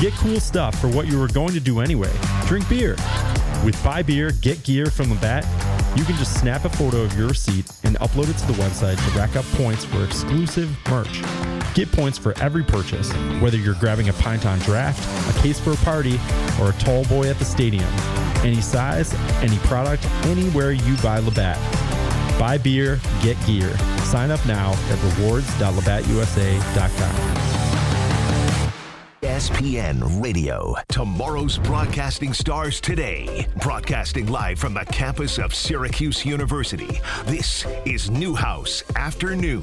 Get cool stuff for what you were going to do anyway. Drink beer. With Buy Beer, Get Gear from Labatt, you can just snap a photo of your receipt and upload it to the website to rack up points for exclusive merch. Get points for every purchase, whether you're grabbing a pint on draft, a case for a party, or a tall boy at the stadium. Any size, any product, anywhere you buy Labatt. Buy beer, get gear. Sign up now at rewards.labattusa.com. ESPN Radio. Tomorrow's broadcasting stars today. Broadcasting live from the campus of Syracuse University. This is Newhouse Afternoon.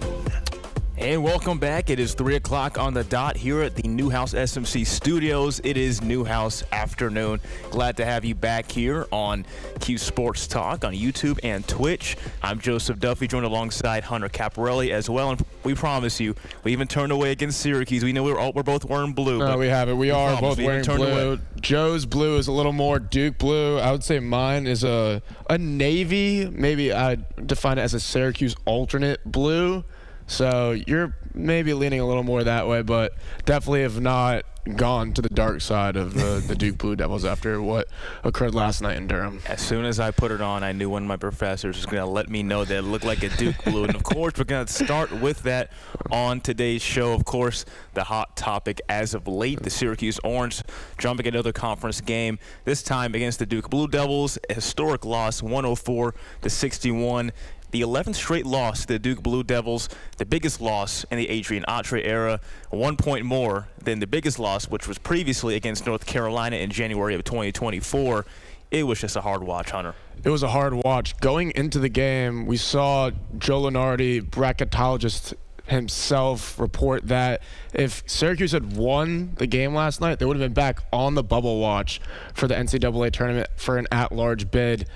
And welcome back. It is 3 o'clock on the dot here at the Newhouse SMC studios. It is Newhouse Afternoon. Glad to have you back here on Q Sports Talk on YouTube and Twitch. I'm Joseph Duffy, joined alongside Hunter Caparelli as well. And we promise you, we even turned away against Syracuse. We know we're both wearing blue. No, we haven't. We are both wearing blue. Away. Joe's blue is a little more Duke blue. I would say mine is a navy. Maybe I'd define it as a Syracuse alternate blue. So you're maybe leaning a little more that way, but definitely have not gone to the dark side of the Duke Blue Devils after what occurred last night in Durham. As soon as I put it on, I knew one of my professors was going to let me know that it looked like a Duke Blue. And, of course, we're going to start with that on today's show. Of course, the hot topic as of late, the Syracuse Orange jumping another conference game, this time against the Duke Blue Devils. A historic loss, 104-61. The 11th straight loss to the Duke Blue Devils, the biggest loss in the Adrian Autry era, 1 point more than the biggest loss, which was previously against North Carolina in January of 2024. It was just a hard watch, Hunter. It was a hard watch. Going into the game, we saw Joe Lunardi, bracketologist himself, report that if Syracuse had won the game last night, they would have been back on the bubble watch for the NCAA tournament for an at-large bid.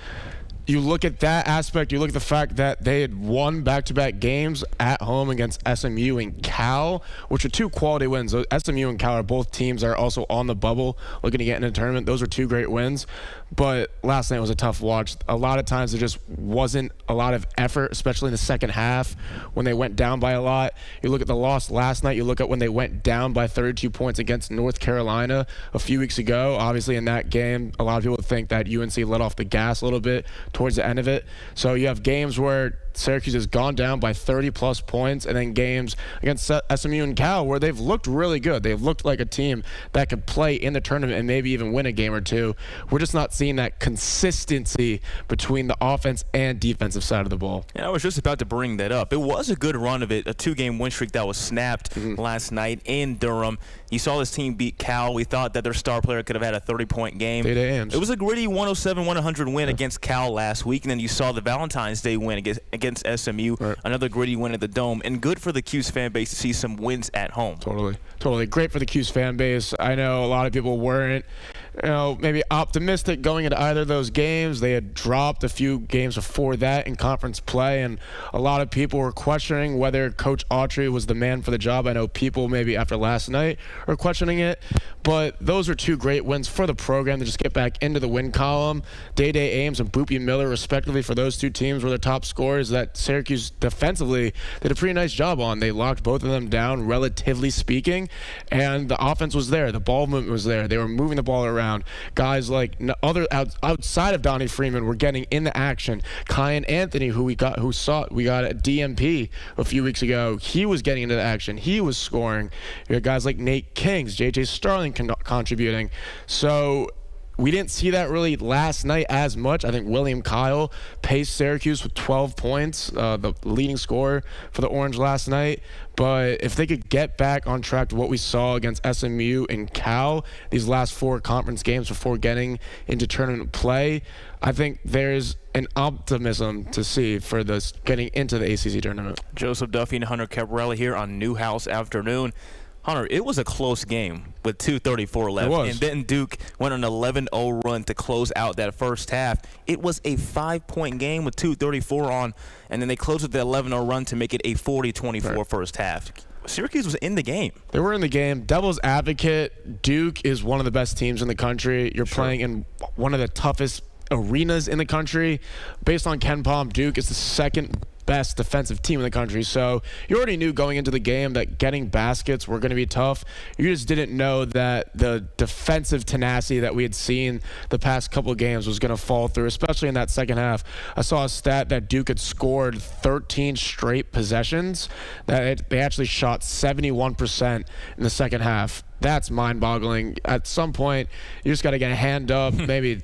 You look at that aspect, you look at the fact that they had won back-to-back games at home against SMU and Cal, which are two quality wins. SMU and Cal are both teams that are also on the bubble looking to get into the tournament. Those are two great wins. But last night was a tough watch. A lot of times there just wasn't a lot of effort, especially in the second half when they went down by a lot. You look at the loss last night, you look at when they went down by 32 points against North Carolina a few weeks ago. Obviously in that game, a lot of people think that UNC let off the gas a little bit towards the end of it. So you have games where Syracuse has gone down by 30-plus points, and then games against SMU and Cal where they've looked really good. They've looked like a team that could play in the tournament and maybe even win a game or two. We're just not seeing that consistency between the offense and defensive side of the ball. And I was just about to bring that up. It was a good run of it, a two-game win streak that was snapped last night in Durham. You saw this team beat Cal. We thought that their star player could have had a 30-point game. It was a gritty 107-100 win against Cal last week, and then you saw the Valentine's Day win against SMU, another gritty win at the Dome, and good for the Cuse fan base to see some wins at home. Totally. Great for the Cuse fan base. I know a lot of people weren't, maybe optimistic going into either of those games. They had dropped a few games before that in conference play, and a lot of people were questioning whether Coach Autry was the man for the job. I know people maybe after last night are questioning it, but those are two great wins for the program to just get back into the win column. Day-Day Ames and Boopy Miller, respectively, for those two teams were the top scorers that Syracuse defensively did a pretty nice job on. They locked both of them down, relatively speaking, and the offense was there. The ball movement was there. They were moving the ball around. Guys like outside of Donnie Freeman were getting into action. Kyan Anthony, who we got at DMP a few weeks ago, he was getting into the action. He was scoring. You had guys like Nate Kings, J.J. Starling contributing. So we didn't see that really last night as much. I think William Kyle paced Syracuse with 12 points, the leading scorer for the Orange last night. But if they could get back on track to what we saw against SMU and Cal these last four conference games before getting into tournament play, I think there's an optimism to see for this getting into the ACC tournament. Joseph Duffy and Hunter Caparelli here on Newhouse Afternoon. Hunter, it was a close game with 2:34 left. It was. And then Duke went on an 11-0 run to close out that first half. It was a 5-point game with 2:34 on, and then they closed with the 11-0 run to make it a 40-24 first half. Syracuse was in the game. They were in the game. Devil's advocate, Duke is one of the best teams in the country. You're playing in one of the toughest arenas in the country. Based on Ken Palm, Duke is the second best defensive team in the country. So you already knew going into the game that getting baskets were going to be tough. You just didn't know that the defensive tenacity that we had seen the past couple of games was going to fall through, especially in that second half. I saw a stat that Duke had scored 13 straight possessions, that they actually shot 71% in the second half. That's mind-boggling. At some point, you just got to get a hand up, maybe,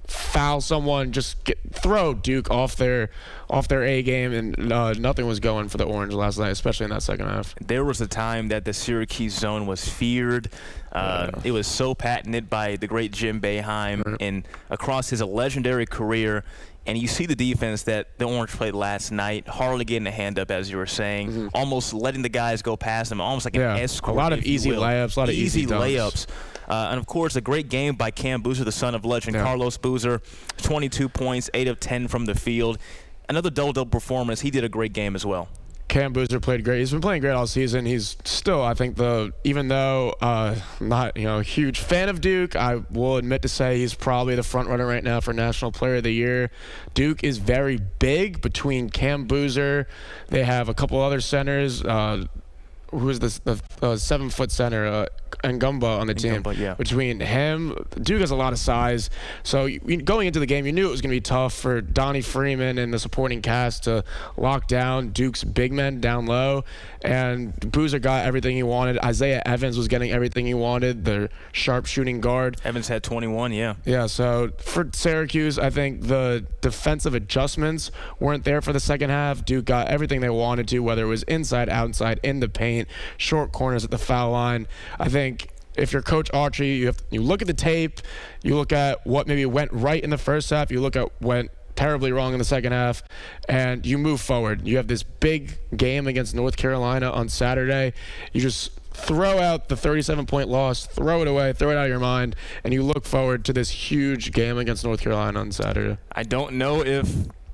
foul someone, just throw Duke off their A game, and nothing was going for the Orange last night, especially in that second half. There was a time that the Syracuse zone was feared. It was so patented by the great Jim Boeheim and across his legendary career. And you see the defense that the Orange played last night, hardly getting a hand up, as you were saying, almost letting the guys go past them, almost like an escort. A lot of easy layups, a lot of easy layups. And, of course, a great game by Cam Boozer, the son of legend Carlos Boozer, 22 points, 8 of 10 from the field. Another double-double performance. He did a great game as well. Cam Boozer played great. He's been playing great all season. He's still, I think, even though not a huge fan of Duke, I will admit to say he's probably the front runner right now for National Player of the Year. Duke is very big between Cam Boozer. They have a couple other centers. Who is the 7-foot center, Ngumba on the team. Between him, Duke has a lot of size. So going into the game, you knew it was going to be tough for Donnie Freeman and the supporting cast to lock down Duke's big men down low. And Boozer got everything he wanted. Isaiah Evans was getting everything he wanted, the sharp shooting guard. Evans had 21, Yeah, so for Syracuse, I think the defensive adjustments weren't there for the second half. Duke got everything they wanted to, whether it was inside, outside, in the paint, short corners at the foul line. I think if you're Coach Autry, you look at the tape, you look at what maybe went right in the first half, you look at what went terribly wrong in the second half, and you move forward. You have this big game against North Carolina on Saturday. You just throw out the 37-point loss, throw it away, throw it out of your mind, and you look forward to this huge game against North Carolina on Saturday. I don't know if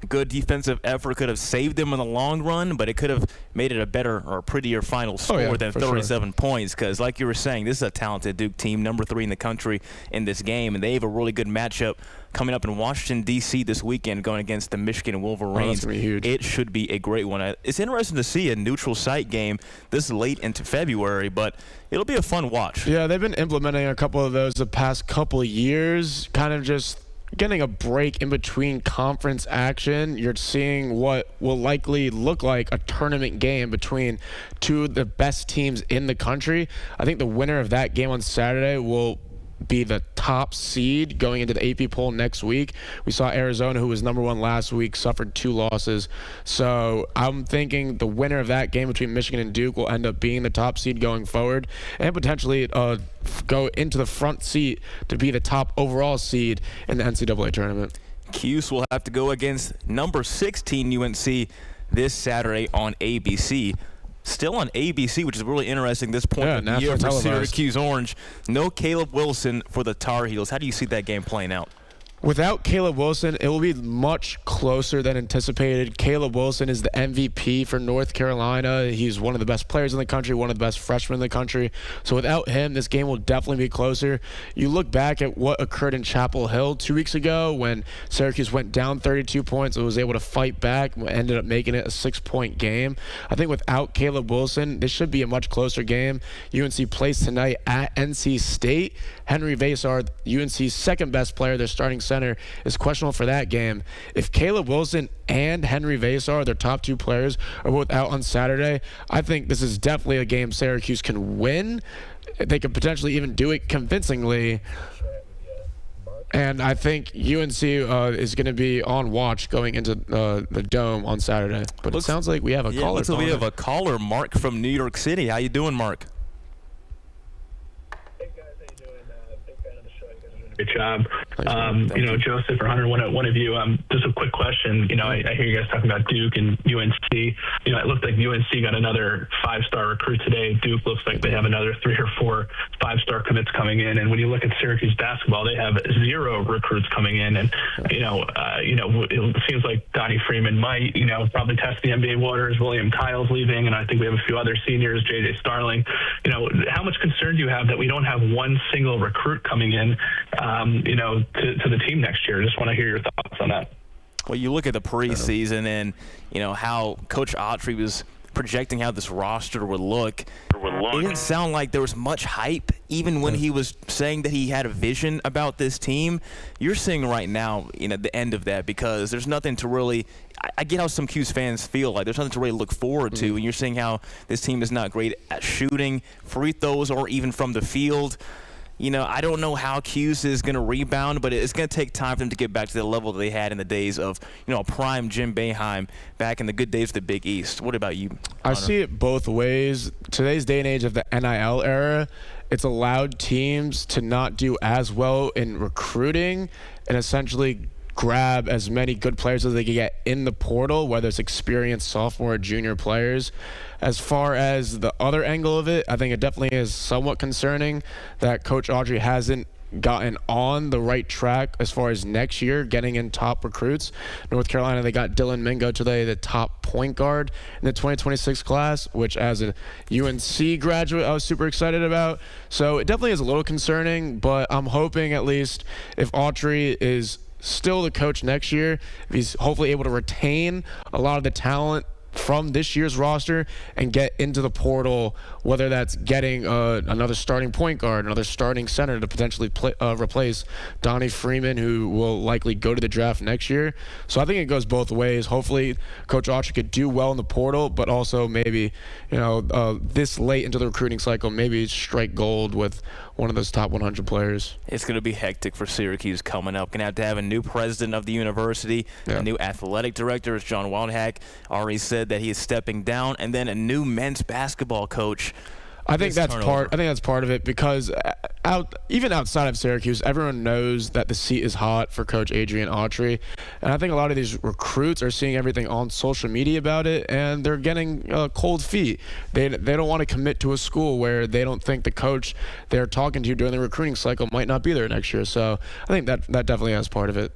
good defensive effort could have saved them in the long run, but it could have made it a better or prettier final score than 37 points, because like you were saying, this is a talented Duke team, number 3 in the country in this game, and they have a really good matchup coming up in Washington, D.C. this weekend going against the Michigan Wolverines. That's gonna be huge. It should be a great one. It's interesting to see a neutral site game this late into February, but it'll be a fun watch. Yeah, they've been implementing a couple of those the past couple of years, kind of just getting a break in between conference action. You're seeing what will likely look like a tournament game between two of the best teams in the country. I think the winner of that game on Saturday will be the top seed going into the AP poll next week. We saw Arizona, who was number 1 last week, suffered 2 losses. So I'm thinking the winner of that game between Michigan and Duke will end up being the top seed going forward, and potentially go into the front seat to be the top overall seed in the NCAA tournament. Cuse will have to go against number 16 UNC this Saturday on ABC. Still on ABC, which is really interesting this point of the year for Syracuse Orange. No Caleb Wilson for the Tar Heels. How do you see that game playing out? Without Caleb Wilson, it will be much closer than anticipated. Caleb Wilson is the MVP for North Carolina. He's one of the best players in the country, one of the best freshmen in the country. So without him, this game will definitely be closer. You look back at what occurred in Chapel Hill 2 weeks ago when Syracuse went down 32 points and was able to fight back and ended up making it a 6-point game. I think without Caleb Wilson, this should be a much closer game. UNC plays tonight at NC State. Henry Vasar, UNC's second best player, their starting center, is questionable for that game. If Caleb Wilson and Henry Vasar, their top 2 players, are both out on Saturday, I think this is definitely a game Syracuse can win. They could potentially even do it convincingly. And I think UNC is going to be on watch going into the Dome on Saturday. But it sounds like we have a caller. So we have a caller, Mark from New York City. How you doing, Mark? Great job. Joseph or Hunter, one of you, just a quick question. I hear you guys talking about Duke and UNC. It looked like UNC got another 5-star recruit today. Duke looks like they have another 3 or 4 5-star commits coming in. And when you look at Syracuse basketball, they have 0 recruits coming in. And, it seems like Donnie Freeman might, probably test the NBA waters. William Kyle's leaving. And I think we have a few other seniors, JJ Starling. How much concern do you have that we don't have one single recruit coming in, to the team next year? Just want to hear your thoughts on that. Well, you look at the preseason and, how Coach Autry was projecting how this roster would look. It didn't sound like there was much hype, even when he was saying that he had a vision about this team. You're seeing right now, the end of that, because there's nothing to really – I get how some Q's fans feel like there's nothing to really look forward to, and you're seeing how this team is not great at shooting free throws or even from the field. I don't know how Q's is going to rebound, but it's going to take time for them to get back to the level that they had in the days of, prime Jim Boeheim back in the good days of the Big East. What about you, Connor? I see it both ways. Today's day and age of the NIL era, it's allowed teams to not do as well in recruiting and essentially grab as many good players as they can get in the portal, whether it's experienced sophomore or junior players. As far as the other angle of it, I think it definitely is somewhat concerning that Coach Autry hasn't gotten on the right track as far as next year getting in top recruits. North Carolina, they got Dylan Mingo today, the top point guard in the 2026 class, which as a UNC graduate I was super excited about. So it definitely is a little concerning, but I'm hoping at least if Autry is still the coach next year, if he's hopefully able to retain a lot of the talent from this year's roster and get into the portal, whether that's getting another starting point guard, another starting center to potentially replace Donnie Freeman, who will likely go to the draft next year. So I think it goes both ways. Hopefully Coach Autry could do well in the portal, but also maybe, this late into the recruiting cycle, maybe strike gold with one of those top 100 players. It's going to be hectic for Syracuse coming up. Going to have a new president of the university, a new athletic director, as John Wildhack already said that he is stepping down, and then a new men's basketball coach. I think that's part of it, because even outside of Syracuse, everyone knows that the seat is hot for Coach Adrian Autry, and I think a lot of these recruits are seeing everything on social media about it, and they're getting cold feet. They don't want to commit to a school where they don't think the coach they're talking to during the recruiting cycle might not be there next year. So I think that definitely has part of it.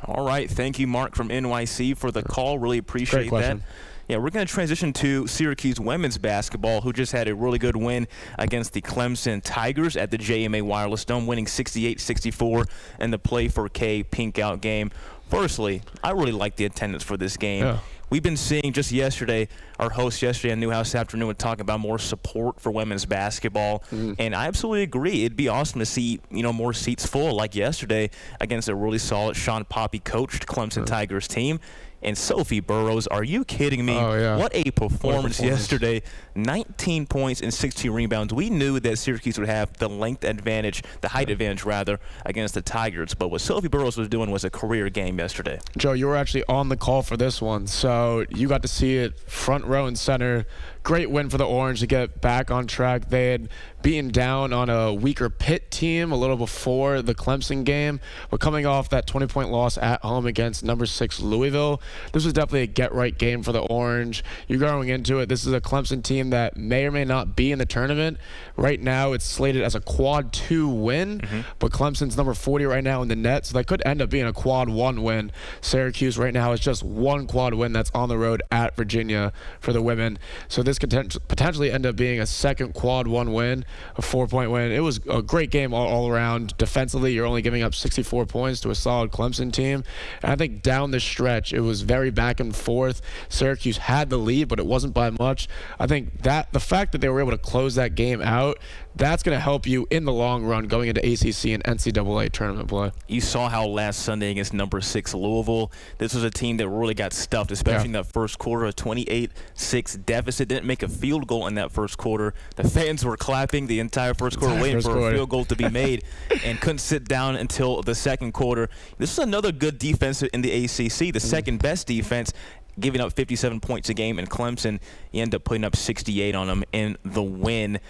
All right, thank you, Mark from NYC, for the call. Really appreciate that. Yeah, we're going to transition to Syracuse women's basketball, who just had a really good win against the Clemson Tigers at the JMA Wireless Dome, winning 68-64 in the Play for K Pink Out game. Firstly, I really like the attendance for this game. Yeah. We've been seeing just yesterday, our host yesterday on Newhouse Afternoon would talk about more support for women's basketball, and I absolutely agree. It'd be awesome to see, more seats full like yesterday against a really solid Sean Poppy coached Clemson Tigers team. And Sophie Burrows, are you kidding me? Oh, yeah. What a performance yesterday. 19 points and 16 rebounds. We knew that Syracuse would have the length advantage, the height advantage rather, against the Tigers. But what Sophie Burrows was doing was a career game yesterday. Joe, you were actually on the call for this one, so you got to see it front row and center. Great win for the Orange to get back on track. They had beaten down on a weaker Pitt team a little before the Clemson game, but coming off that 20-point loss at home against number 6 Louisville, this was definitely a get-right game for the Orange. You're going into it, this is a Clemson team that may or may not be in the tournament. Right now, it's slated as a quad 2 win, but Clemson's number 40 right now in the net, so that could end up being a quad 1 win. Syracuse right now is just one quad win that's on the road at Virginia for the women. So this could potentially end up being a second quad 1 win, a 4-point win. It was a great game all around. Defensively, you're only giving up 64 points to a solid Clemson team. And I think down the stretch, it was very back and forth. Syracuse had the lead, but it wasn't by much. I think that the fact that they were able to close that game out, that's going to help you in the long run going into ACC and NCAA tournament play. You saw how last Sunday against number 6 Louisville, this was a team that really got stuffed, especially in that first quarter, a 28-6 deficit. Didn't make a field goal in that first quarter. The fans were clapping the entire first quarter, waiting for a field goal to be made, and couldn't sit down until the second quarter. This is another good defense in the ACC, the second best defense, giving up 57 points a game in Clemson. You end up putting up 68 on them in the win.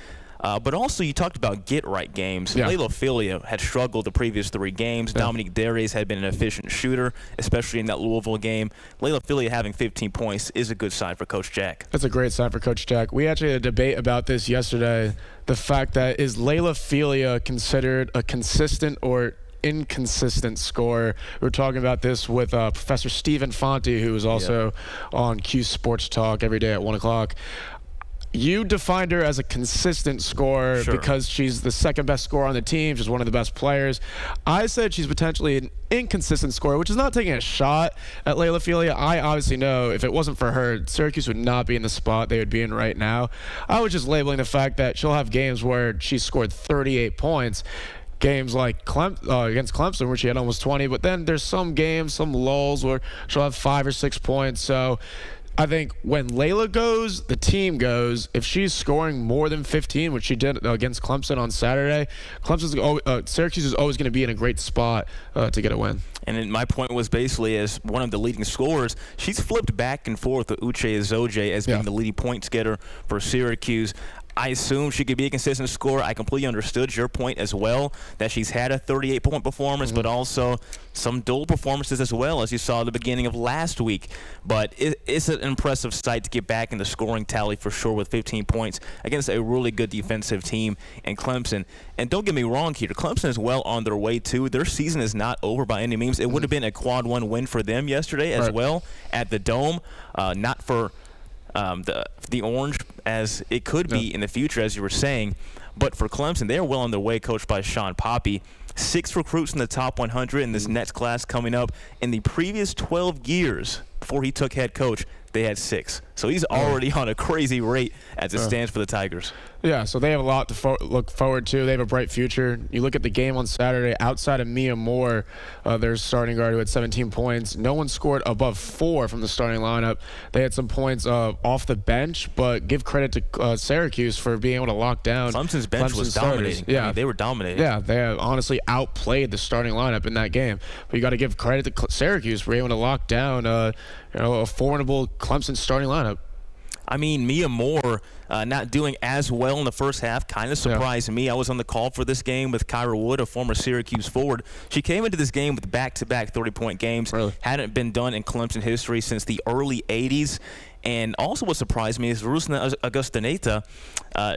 But also, you talked about get-right games. Yeah. Layla Filia had struggled the previous 3 games. Dominique Darius had been an efficient shooter, especially in that Louisville game. Layla Filia having 15 points is a good sign for Coach Jack. That's a great sign for Coach Jack. We actually had a debate about this yesterday. The fact that is Layla Filia considered a consistent or inconsistent scorer. We were talking about this with Professor Stephen Fonte, who is also on Q Sports Talk every day at 1 o'clock. you defined her as a consistent scorer because she's the second best scorer on the team. She's one of the best players. I said she's potentially an inconsistent scorer, which is not taking a shot at Layla Felia. I obviously know if it wasn't for her, Syracuse would not be in the spot they would be in right now. I was just labeling the fact that she'll have games where she scored 38 points. Games like against Clemson where she had almost 20, but then there's some games, some lulls where she'll have 5 or 6 points. So I think when Layla goes, the team goes. If she's scoring more than 15, which she did against Clemson on Saturday, Syracuse is always going to be in a great spot to get a win. And my point was basically, as one of the leading scorers, she's flipped back and forth with Uche Azoje as being the leading points getter for Syracuse. I assume she could be a consistent scorer. I completely understood your point as well, that she's had a 38-point performance, but also some dual performances as well, as you saw at the beginning of last week. But it's an impressive sight to get back in the scoring tally for sure with 15 points against a really good defensive team in Clemson. And don't get me wrong here, Clemson is well on their way too. Their season is not over by any means. It would have been a quad 1 win for them yesterday as well at the Dome, not for the Orange as it could be in the future, as you were saying. But for Clemson, they're well on their way, coached by Sean Poppy. 6 recruits in the top 100 in this next class coming up. In the previous 12 years before he took head coach, they had 6. So he's already on a crazy rate as it stands for the Tigers. Yeah, so they have a lot to look forward to. They have a bright future. You look at the game on Saturday, outside of Mia Moore, their starting guard who had 17 points. No one scored above 4 from the starting lineup. They had some points off the bench, but give credit to Syracuse for being able to lock down. Clemson's bench was dominating. Yeah, I mean, they were dominating. Yeah, they have honestly outplayed the starting lineup in that game. But you got to give credit to Syracuse for being able to lock down a formidable Clemson starting lineup. I mean, Mia Moore not doing as well in the first half kind of surprised me. I was on the call for this game with Kyra Wood, a former Syracuse forward. She came into this game with back-to-back 30-point games. Really? Hadn't been done in Clemson history since the early 80s. And also what surprised me is Rusna Augustineta.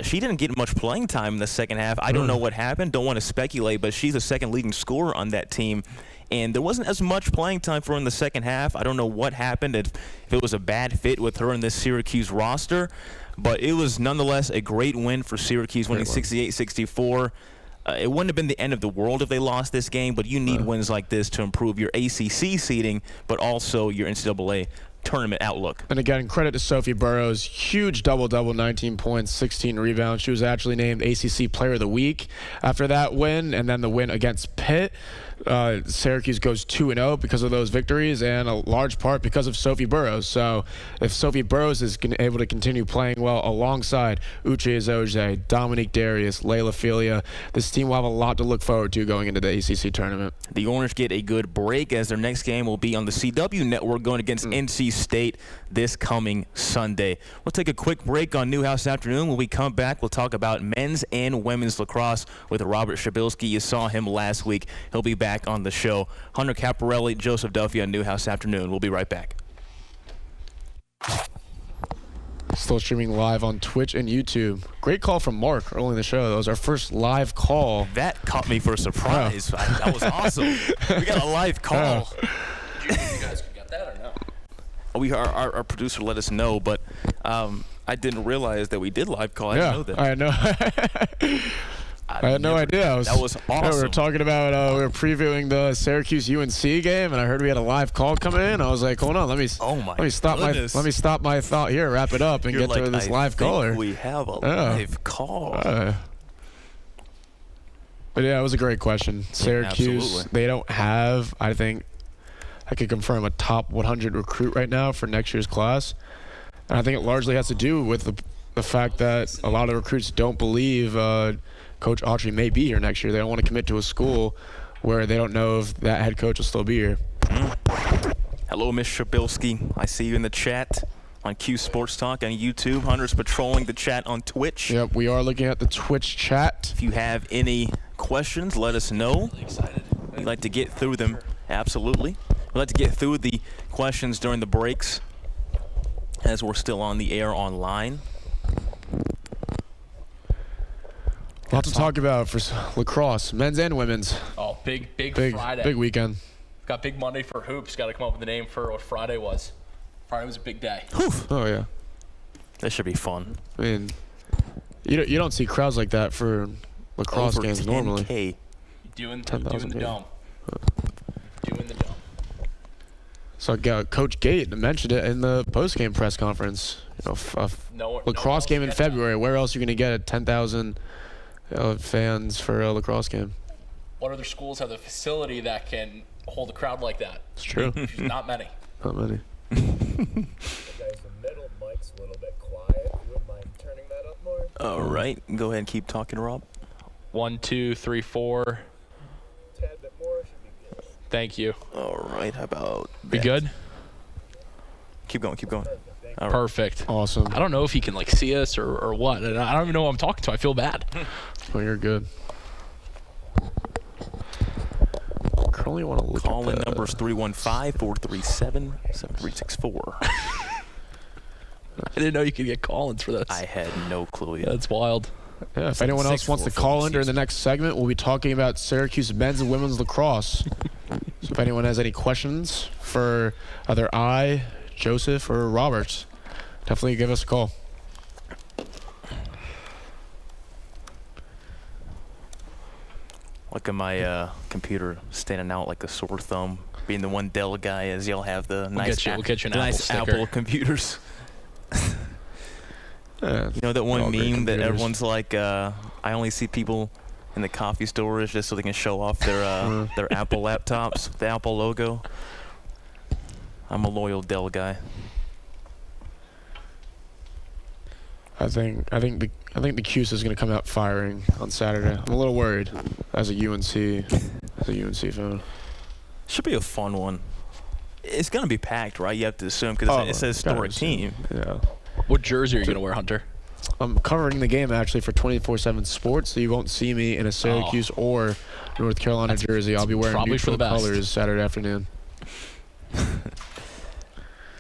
She didn't get much playing time in the second half. I don't know what happened. Don't want to speculate, but she's the second leading scorer on that team. And there wasn't as much playing time for her in the second half. I don't know what happened, if it was a bad fit with her in this Syracuse roster. But it was nonetheless a great win for Syracuse, winning 68-64. It wouldn't have been the end of the world if they lost this game, but you need wins like this to improve your ACC seeding, but also your NCAA tournament outlook. And again, credit to Sophie Burrows. Huge double-double, 19 points, 16 rebounds. She was actually named ACC Player of the Week after that win, and then the win against Pitt. Syracuse goes 2-0 because of those victories, and a large part because of Sophie Burrows. So if Sophie Burrows is able to continue playing well alongside Uche Azoje, Dominique Darius, Layla Felia, this team will have a lot to look forward to going into the ACC tournament. The Orange get a good break as their next game will be on the CW network going against NC State this coming Sunday. We'll take a quick break on Newhouse Afternoon. When we come back, we'll talk about men's and women's lacrosse with Robert Shabilsky. You saw him last week. He'll be back on the show. Hunter Caparelli, Joseph Duffy on Newhouse Afternoon. We'll be right back. Still streaming live on Twitch and YouTube. Great call from Mark early in the show. That was our first live call. That caught me for a surprise. That was awesome. We got a live call. You guys got that or no? Our producer let us know, but I didn't realize that we did live call. I didn't know that. I know. I had no idea. That was awesome. We were talking about, we were previewing the Syracuse UNC game, and I heard we had a live call coming in. I was like, hold on, let me stop my thought here, wrap it up, and get to this live caller. We have a live call. But yeah, it was a great question. Syracuse, they don't have, I think, I could confirm a top 100 recruit right now for next year's class. And I think it largely has to do with the fact that a lot of recruits don't believe Coach Autry may be here next year. They don't want to commit to a school where they don't know if that head coach will still be here. Hello, Ms. Shabilsky. I see you in the chat on Q Sports Talk on YouTube. Hunter's patrolling the chat on Twitch. Yep, we are looking at the Twitch chat. If you have any questions, let us know. Really excited. We'd like to get through them. Absolutely. We'd like to get through the questions during the breaks as we're still on the air online. A lot to talk about for lacrosse, men's and women's. Oh, big Friday. Big weekend. Got big Monday for hoops. Got to come up with a name for what Friday was. Friday was a big day. Oof. Oh, yeah. That should be fun. I mean, you don't see crowds like that for lacrosse games normally. $10K. Doing the 10,000 dome. Doing the dome. So Coach Gate mentioned it in the post-game press conference. Lacrosse game in February. Where else are you going to get 10,000 fans for a lacrosse game? What other schools have the facility that can hold a crowd like that? It's true. Not many. Not many. Guys, the middle mic's a little bit quiet. You wouldn't mind turning that up more? All right. Go ahead and keep talking, Rob. 1, 2, 3, 4. Tad bit more should be good. Thank you. All right. How about We that? good? Keep going. All right. Perfect. Awesome. I don't know if he can see us or what. And I don't even know who I'm talking to. I feel bad. Well, you're good. Currently want to look Call in at numbers 315-437-7364. I didn't know you could get call-ins for this. I had no clue yet. That's wild. Yeah, if anyone else wants to call in during the next segment, we'll be talking about Syracuse men's and women's lacrosse. So if anyone has any questions for either I, Joseph, or Robert, definitely give us a call. Look at my computer standing out like a sore thumb, being the one Dell guy, as y'all have the nice, we'll get you an nice Apple sticker. Apple computers. Yeah, You know that one all great meme that computers. everyone's like, I only see people in the coffee stores just so they can show off their Apple laptops, the Apple logo. I'm a loyal Dell guy. I think the Cuse is going to come out firing on Saturday. I'm a little worried as a UNC fan. Should be a fun one. It's gonna be packed, right? You have to assume because it's a historic team. Yeah. What jersey are you going to wear, Hunter? I'm covering the game actually for 24/7 Sports, so you won't see me in a Syracuse or North Carolina jersey. I'll be wearing probably for neutral the best. colors Saturday afternoon.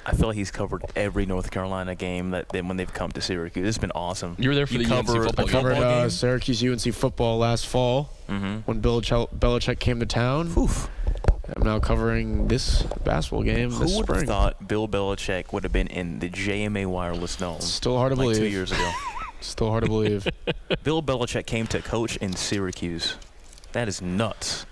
I feel like he's covered every North Carolina game that when they've come to Syracuse. It's been awesome. You were there for the UNC football I game. covered Syracuse UNC football last fall when Belichick came to town. Oof. I'm now covering this basketball game this Who would have spring. thought Bill Belichick would have been in the JMA Wireless Dome Still hard to like believe. 2 years ago? Still hard to believe. Bill Belichick came to coach in Syracuse. That is nuts.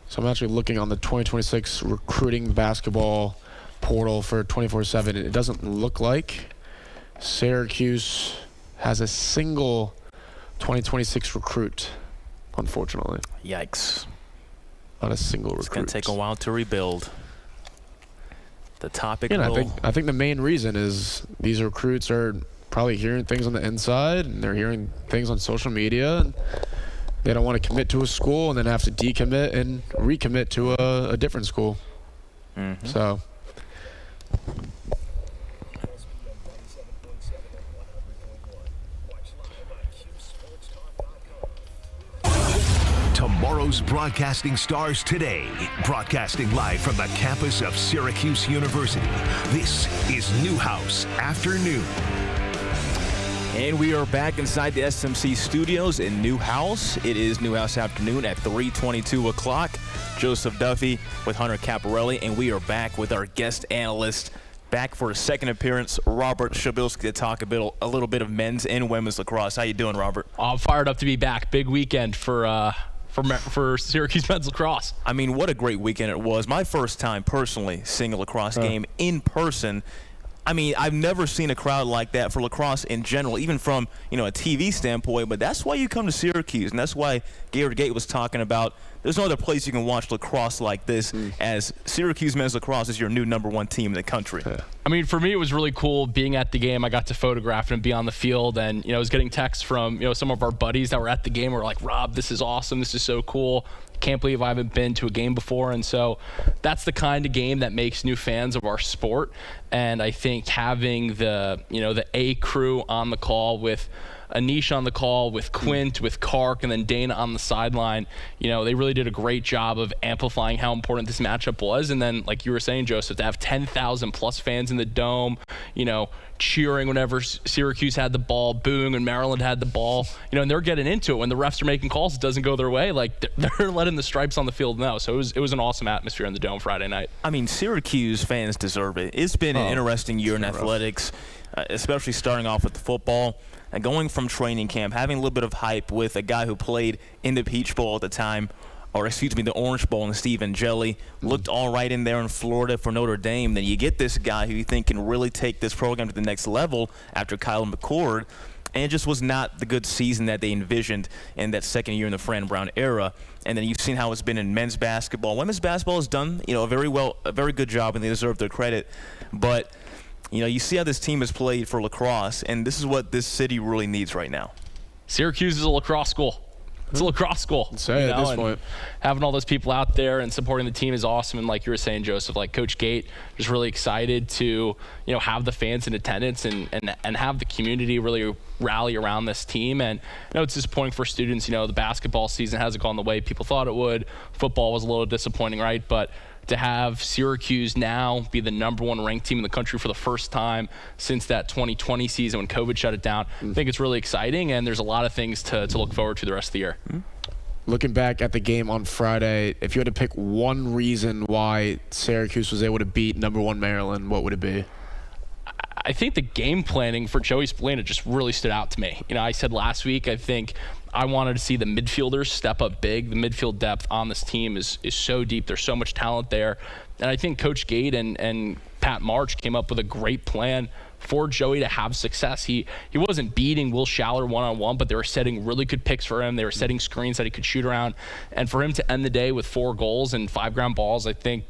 So I'm actually looking on the 2026 recruiting basketball portal for 24/7. It doesn't look like Syracuse has a single 2026 recruit, unfortunately. Yikes. Not a single recruit. It's going to take a while to rebuild. The topic You know, will... I think the main reason is these recruits are probably hearing things on the inside, and they're hearing things on social media, and they don't want to commit to a school and then have to decommit and recommit to a different school. Mhm. So ESPN 97.7 and 100.1. Watch live on CubeSportsTalk.com. Tomorrow's broadcasting stars today, broadcasting live from the campus of Syracuse University. This is Newhouse Afternoon. And we are back inside the SMC studios in Newhouse. It is Newhouse Afternoon at 3:22 o'clock. Joseph Duffy with Hunter Caparelli, and we are back with our guest analyst, back for a second appearance, Robert Shabilsky, to talk a little bit of men's and women's lacrosse. How you doing, Robert? I'm fired up to be back. Big weekend for Syracuse men's lacrosse. I mean, what a great weekend it was. My first time personally seeing a lacrosse game in person. I mean, I've never seen a crowd like that for lacrosse in general, even from, a TV standpoint. But that's why you come to Syracuse, and that's why Garrett Gate was talking about there's no other place you can watch lacrosse like this, as Syracuse men's lacrosse is your new #1 team in the country. I mean, for me, it was really cool being at the game. I got to photograph and be on the field, and I was getting texts from some of our buddies that were at the game. Were like, "Rob, this is awesome. This is so cool. Can't believe I haven't been to a game before." And so that's the kind of game that makes new fans of our sport. And I think having the A crew on the call with Anish on the call, with Quint, with Kark, and then Dana on the sideline, they really did a great job of amplifying how important this matchup was. And then, like you were saying, Joseph, to have 10,000 plus fans in the dome, cheering whenever Syracuse had the ball, booing when Maryland had the ball, and they're getting into it. When the refs are making calls, it doesn't go their way. Like, they're letting the stripes on the field now. So it was an awesome atmosphere in the Dome Friday night. I mean, Syracuse fans deserve it. It's been an interesting year in athletics, especially starting off with the football. And going from training camp, having a little bit of hype with a guy who played in the Peach Bowl at the time, the Orange Bowl, and Steve Angeli looked all right in there in Florida for Notre Dame. Then you get this guy who you think can really take this program to the next level after Kyle McCord, and it just was not the good season that they envisioned in that second year in the Fran Brown era. And then you've seen how it's been in men's basketball. Women's basketball has done, a very good job, and they deserve their credit. But you see how this team has played for lacrosse, and this is what this city really needs right now. Syracuse is a lacrosse school. It's a lacrosse school. At this point. Having all those people out there and supporting the team is awesome. And like you were saying, Joseph, like Coach Gate, just really excited to, have the fans in attendance and have the community really rally around this team. And it's disappointing for students. The basketball season hasn't gone the way people thought it would. Football was a little disappointing, right? But to have Syracuse now be the #1 ranked team in the country for the first time since that 2020 season when COVID shut it down, I think it's really exciting, and there's a lot of things to look forward to the rest of the year. Looking back at the game on Friday, if you had to pick one reason why Syracuse was able to beat #1 Maryland, what would it be? I think the game planning for Joey Spallina just really stood out to me. I said last week, I think I wanted to see the midfielders step up big. The midfield depth on this team is so deep. There's so much talent there. And I think Coach Gate and Pat March came up with a great plan for Joey to have success. He wasn't beating Will Schaller one-on-one, but they were setting really good picks for him. They were setting screens that he could shoot around. And for him to end the day with 4 goals and 5 ground balls, I think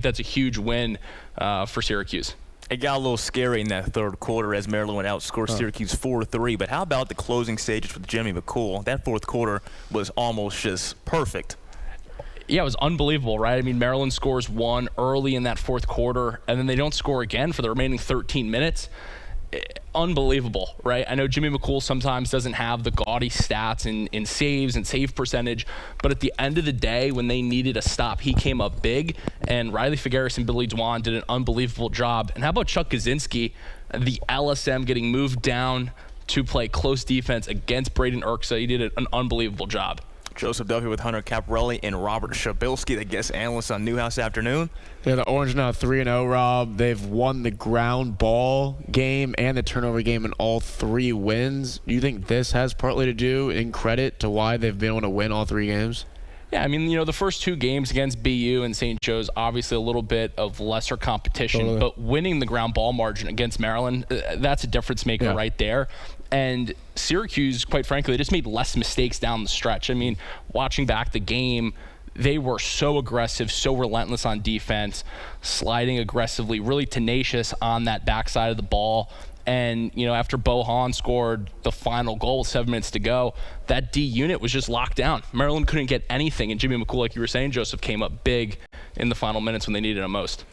that's a huge win for Syracuse. It got a little scary in that third quarter as Maryland went out, scored Syracuse 4-3. But how about the closing stages with Jimmy McCool? That fourth quarter was almost just perfect. Yeah, it was unbelievable, right? I mean, Maryland scores 1 early in that fourth quarter, and then they don't score again for the remaining 13 minutes. Unbelievable, right? I know Jimmy McCool sometimes doesn't have the gaudy stats in saves and save percentage, but at the end of the day, when they needed a stop, he came up big, and Riley Figueres and Billy Dwan did an unbelievable job. And how about Chuck Kaczynski, the LSM, getting moved down to play close defense against Braden Erksa? He did an unbelievable job. Joseph Duffy with Hunter Caparelli and Robert Shabilsky, the guest analyst on Newhouse Afternoon. Yeah, the Orange now 3-0, Rob. They've won the ground ball game and the turnover game in all 3 wins. Do you think this has partly to do in credit to why they've been able to win all 3 games? Yeah, I mean, the first 2 games against BU and St. Joe's, obviously a little bit of lesser competition, but winning the ground ball margin against Maryland, that's a difference maker right there. And Syracuse, quite frankly, they just made less mistakes down the stretch. I mean, watching back the game, they were so aggressive, so relentless on defense, sliding aggressively, really tenacious on that backside of the ball. And, after Bo Hahn scored the final goal with 7 minutes to go, that D unit was just locked down. Maryland couldn't get anything. And Jimmy McCool, like you were saying, Joseph, came up big in the final minutes when they needed him most.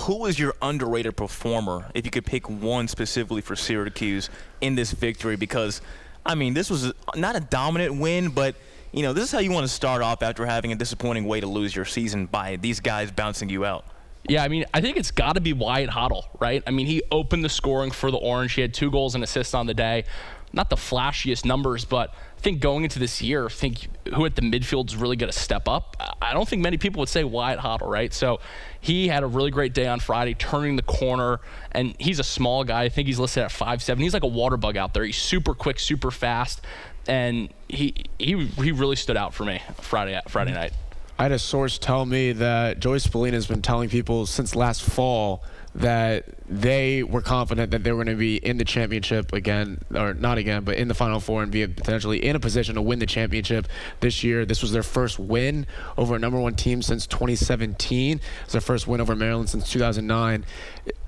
Who was your underrated performer, if you could pick one specifically for Syracuse in this victory? Because, I mean, this was not a dominant win, but, this is how you want to start off after having a disappointing way to lose your season by these guys bouncing you out. Yeah, I mean, I think it's got to be Wyatt Hoddle, right? I mean, he opened the scoring for the Orange. He had 2 goals and assists on the day. Not the flashiest numbers, but I think going into this year, I think who at the midfield is really going to step up. I don't think many people would say Wyatt Hoddle, right? So he had a really great day on Friday, turning the corner, and he's a small guy. I think he's listed at 5'7". He's like a water bug out there. He's super quick, super fast, and he really stood out for me Friday night. I had a source tell me that Joey Spallina has been telling people since last fall that they were confident that they were going to be in the championship again, or not again, but in the Final Four and be potentially in a position to win the championship this year. This was their first win over a #1 team since 2017. It's their first win over Maryland since 2009.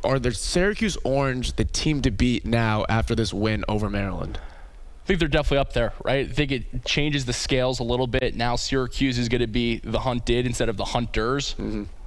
Are the Syracuse Orange the team to beat now after this win over Maryland? I think they're definitely up there, right? I think it changes the scales a little bit. Now Syracuse is going to be the hunted instead of the hunters.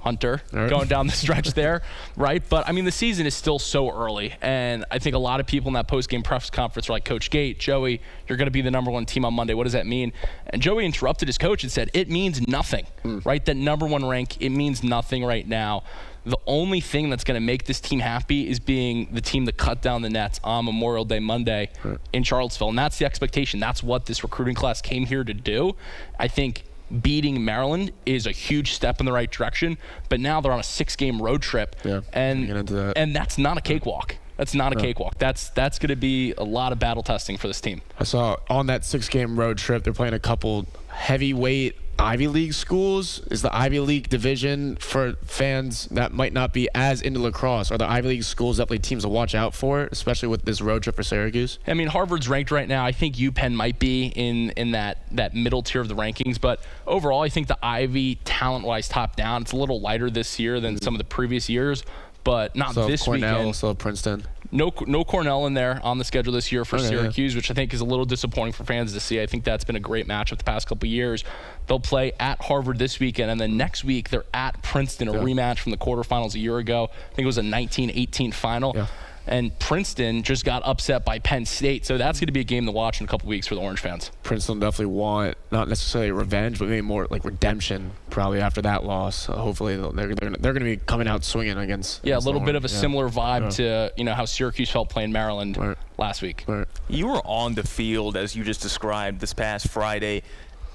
Hunter, going down the stretch there, right? But, I mean, the season is still so early, and I think a lot of people in that post-game press conference were like, Coach Gate, Joey, you're going to be the #1 team on Monday. What does that mean? And Joey interrupted his coach and said, it means nothing, right? That #1 rank, it means nothing right now. the only thing that's going to make this team happy is being the team that cut down the nets on Memorial Day Monday in Charlottesville. And that's the expectation. That's what this recruiting class came here to do. I think beating Maryland is a huge step in the right direction, but now they're on a 6-game road trip. Yeah, and that's not a cakewalk. That's not a cakewalk. That's going to be a lot of battle testing for this team. I saw on that 6-game road trip, they're playing a couple heavyweight Ivy League schools. Is the Ivy League division, for fans that might not be as into lacrosse, are the Ivy League schools definitely teams to watch out for, especially with this road trip for Syracuse? I mean, Harvard's ranked right now. I think UPenn might be in that middle tier of the rankings, but overall, I think the Ivy, talent-wise, top down, it's a little lighter this year than some of the previous years, but not So this Cornell, weekend. so Princeton. No Cornell in there on the schedule this year for Syracuse, which I think is a little disappointing for fans to see. I think that's been a great matchup the past couple of years. They'll play at Harvard this weekend, and then next week they're at Princeton, a rematch from the quarterfinals a year ago. I think it was a 19-18 final. Yeah. And Princeton just got upset by Penn State, so that's going to be a game to watch in a couple weeks for the Orange fans. Princeton definitely want, not necessarily revenge, but maybe more like redemption probably after that loss. Hopefully they're going to be coming out swinging against. Yeah, a little bit of a similar vibe Yeah. to how Syracuse felt playing Maryland last week. Right. You were on the field, as you just described, this past Friday.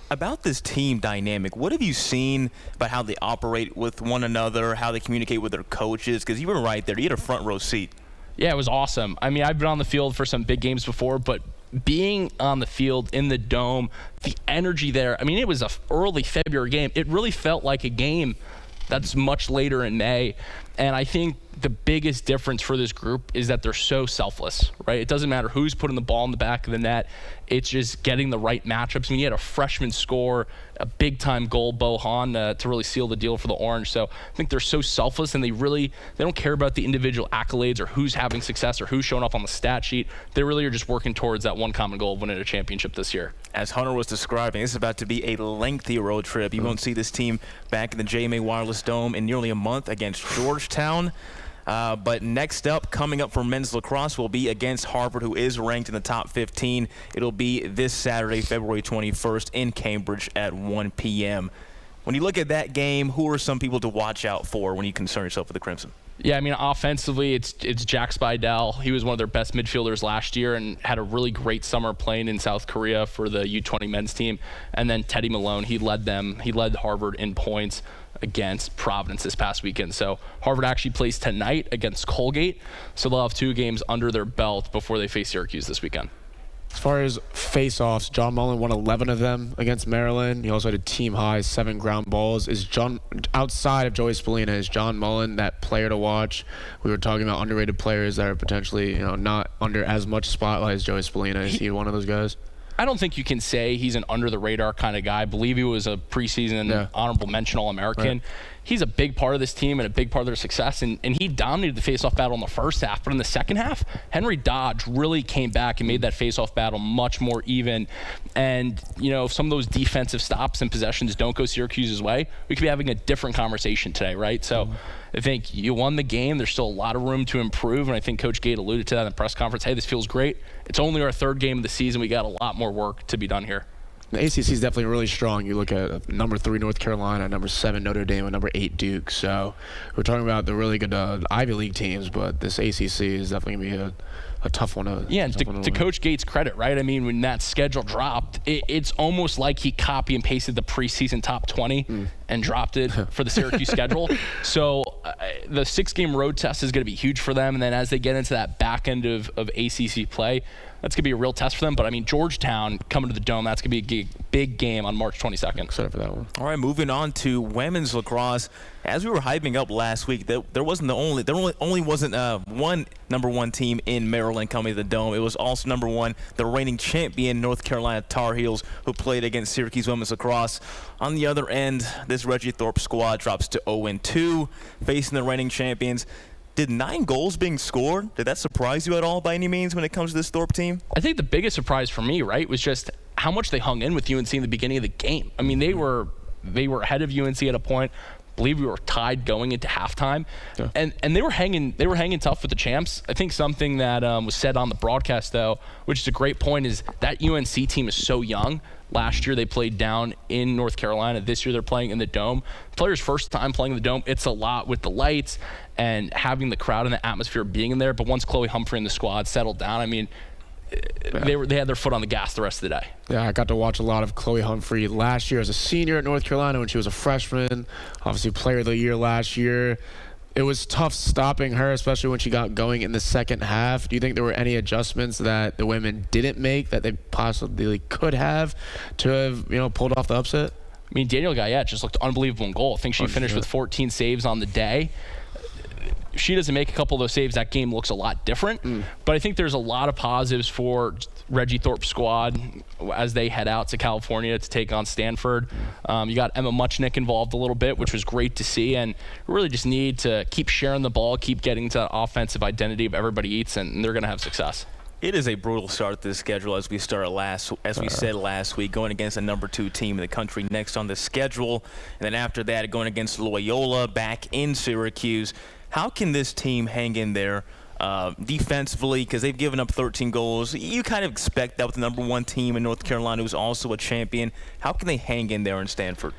About this team dynamic, what have you seen about how they operate with one another, how they communicate with their coaches? Because you were right there. You had a front row seat. Yeah, it was awesome. I mean, I've been on the field for some big games before, but being on the field in the dome, the energy there, I mean, it was an early February game. It really felt like a game that's much later in May. And I think the biggest difference for this group is that they're so selfless, right? It doesn't matter who's putting the ball in the back of the net. It's just getting the right matchups. I mean, you had a freshman score a big-time goal, Bo Hahn, to really seal the deal for the Orange. So I think they're so selfless, and they don't care about the individual accolades or who's having success or who's showing up on the stat sheet. They really are just working towards that one common goal of winning a championship this year. As Hunter was describing, this is about to be a lengthy road trip. You won't see this team back in the JMA Wireless Dome in nearly a month against Georgetown. But next up, coming up for men's lacrosse, will be against Harvard, who is ranked in the top 15. It'll be this Saturday, February 21st, in Cambridge at 1 p.m. When you look at that game, who are some people to watch out for when you concern yourself with the Crimson? Yeah, I mean, offensively, it's Jack Spidell. He was one of their best midfielders last year and had a really great summer playing in South Korea for the U20 men's team. And then Teddy Malone, he led Harvard in points against Providence this past weekend. So Harvard actually plays tonight against Colgate. So they'll have 2 games under their belt before they face Syracuse this weekend. As far as face-offs, John Mullen won 11 of them against Maryland. He also had a team-high 7 ground balls. Outside of Joey Spallina, is John Mullen that player to watch? We were talking about underrated players that are potentially, not under as much spotlight as Joey Spallina. Is he one of those guys? I don't think you can say he's an under-the-radar kind of guy. I believe he was a preseason honorable mention All-American. Right. He's a big part of this team and a big part of their success, and he dominated the face-off battle in the first half. But in the second half, Henry Dodge really came back and made that face-off battle much more even. And, if some of those defensive stops and possessions don't go Syracuse's way, we could be having a different conversation today, right? So I think you won the game. There's still a lot of room to improve, and I think Coach Gate alluded to that in the press conference. Hey, this feels great. It's only our 3rd game of the season. We got a lot more work to be done here. The ACC is definitely really strong. You look at number 3 North Carolina, number 7 Notre Dame, and number 8 Duke. So we're talking about the really good Ivy League teams, but this ACC is definitely going to be a tough one to Yeah, and to Coach Gates' credit, right? I mean, when that schedule dropped, it's almost like he copy and pasted the preseason top 20 and dropped it for the Syracuse schedule. So the 6-game road test is going to be huge for them. And then as they get into that back end of ACC play, that's going to be a real test for them. But, I mean, Georgetown coming to the Dome, that's going to be a big game on March 22nd. Excited for that one. All right, moving on to women's lacrosse. As we were hyping up last week, there only wasn't one number 1 team in Maryland coming to the Dome. It was also number 1, the reigning champion North Carolina Tar Heels, who played against Syracuse women's lacrosse. On the other end, this Reggie Thorpe squad drops to 0-2, facing the reigning champions. Did 9 goals being scored? Did that surprise you at all by any means when it comes to this Thorpe team? I think the biggest surprise for me, right, was just how much they hung in with UNC in the beginning of the game. I mean, they were ahead of UNC at a point, believe we were tied going into halftime, and they were hanging tough with the champs. I think something that was said on the broadcast, though, which is a great point, is that UNC team is so young. Last year they played down in North Carolina. This year they're playing in the Dome. Players' first time playing in the Dome, it's a lot with the lights and having the crowd and the atmosphere being in there. But once Chloe Humphrey and the squad settled down, I mean, they had their foot on the gas the rest of the day. Yeah, I got to watch a lot of Chloe Humphrey last year as a senior at North Carolina when she was a freshman. Obviously, Player of the Year last year. It was tough stopping her, especially when she got going in the second half. Do you think there were any adjustments that the women didn't make that they possibly could have to have, pulled off the upset? I mean, Danielle Guyette just looked unbelievable in goal. I think she finished with 14 saves on the day. If she doesn't make a couple of those saves, that game looks a lot different. But I think there's a lot of positives for Reggie Thorpe's squad as they head out to California to take on Stanford. You got Emma Muchnick involved a little bit, which was great to see. And we really just need to keep sharing the ball, keep getting to that offensive identity of everybody eats, and they're going to have success. It is a brutal start to the schedule as we said last week, going against the number 2 team in the country next on the schedule. And then after that, going against Loyola back in Syracuse. How can this team hang in there defensively? Because they've given up 13 goals. You kind of expect that with the number 1 team in North Carolina, who's also a champion. How can they hang in there in Stanford?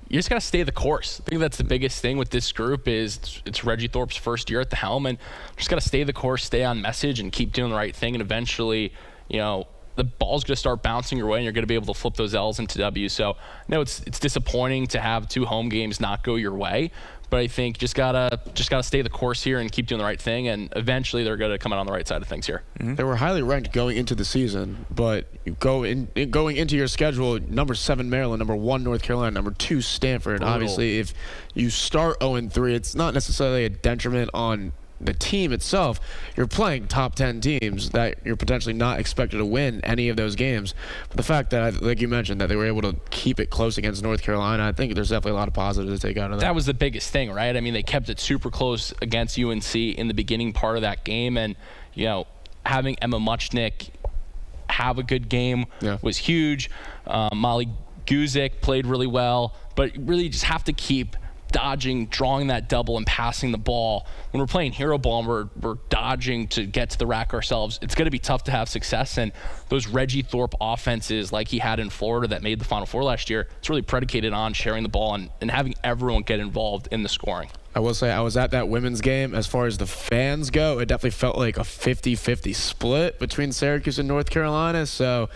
You just got to stay the course. I think that's the biggest thing with this group is it's Reggie Thorpe's first year at the helm, and just got to stay the course, stay on message, and keep doing the right thing. And eventually, the ball's going to start bouncing your way, and you're going to be able to flip those L's into W's. So, it's disappointing to have 2 home games not go your way, but I think just gotta stay the course here and keep doing the right thing, and eventually they're going to come out on the right side of things here. They were highly ranked going into the season, but going into your schedule, number 7 Maryland, number 1 North Carolina, number 2 Stanford. Brutal. Obviously, if you start 0-3, it's not necessarily a detriment on the team itself. You're playing top 10 teams that you're potentially not expected to win any of those games. But the fact that, like you mentioned, that they were able to keep it close against North Carolina, I think there's definitely a lot of positives to take out of that. That was the biggest thing, right? I mean, they kept it super close against UNC in the beginning part of that game, and having Emma Muchnick have a good game was huge. Molly Guzik played really well, but really just have to keep dodging, drawing that double, and passing the ball. When we're playing hero ball and we're dodging to get to the rack ourselves, it's going to be tough to have success. And those Reggie Thorpe offenses like he had in Florida that made the Final Four last year, it's really predicated on sharing the ball and having everyone get involved in the scoring. I will say I was at that women's game. As far as the fans go, it definitely felt like a 50-50 split between Syracuse and North Carolina. So